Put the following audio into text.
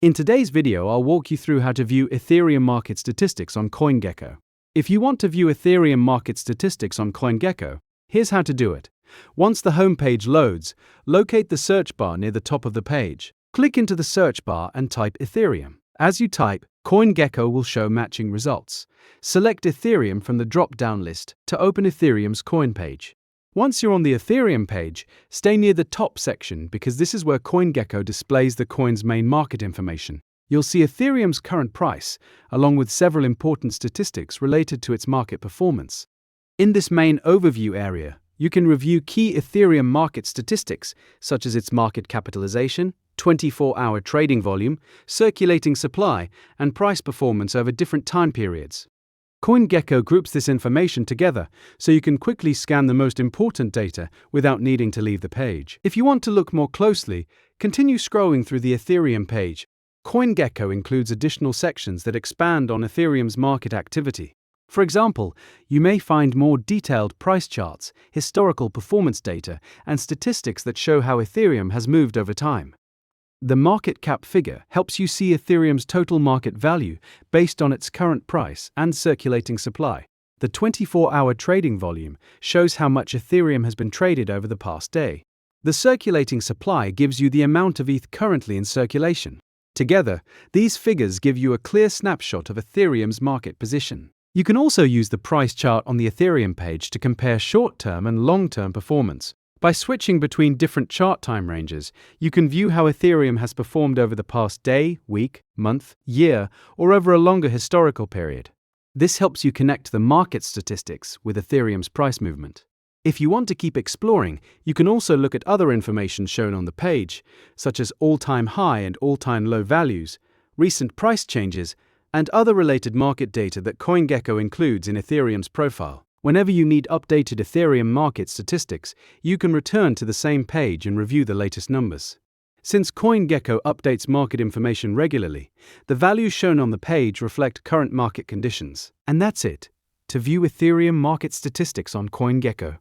In today's video, I'll walk you through how to view Ethereum market statistics on CoinGecko. If you want to view Ethereum market statistics on CoinGecko, here's how to do it. Once the homepage loads, locate the search bar near the top of the page. Click into the search bar and type Ethereum. As you type, CoinGecko will show matching results. Select Ethereum from the drop-down list to open Ethereum's coin page. Once you're on the Ethereum page, stay near the top section because this is where CoinGecko displays the coin's main market information. You'll see Ethereum's current price, along with several important statistics related to its market performance. In this main overview area, you can review key Ethereum market statistics, such as its market capitalization, 24-hour trading volume, circulating supply, and price performance over different time periods. CoinGecko groups this information together so you can quickly scan the most important data without needing to leave the page. If you want to look more closely, continue scrolling through the Ethereum page. CoinGecko includes additional sections that expand on Ethereum's market activity. For example, you may find more detailed price charts, historical performance data, and statistics that show how Ethereum has moved over time. The market cap figure helps you see Ethereum's total market value based on its current price and circulating supply. The 24-hour trading volume shows how much Ethereum has been traded over the past day. The circulating supply gives you the amount of ETH currently in circulation. Together, these figures give you a clear snapshot of Ethereum's market position. You can also use the price chart on the Ethereum page to compare short-term and long-term performance. By switching between different chart time ranges, you can view how Ethereum has performed over the past day, week, month, year, or over a longer historical period. This helps you connect the market statistics with Ethereum's price movement. If you want to keep exploring, you can also look at other information shown on the page, such as all-time high and all-time low values, recent price changes, and other related market data that CoinGecko includes in Ethereum's profile. Whenever you need updated Ethereum market statistics, you can return to the same page and review the latest numbers. Since CoinGecko updates market information regularly, the values shown on the page reflect current market conditions. And that's it. To view Ethereum market statistics on CoinGecko,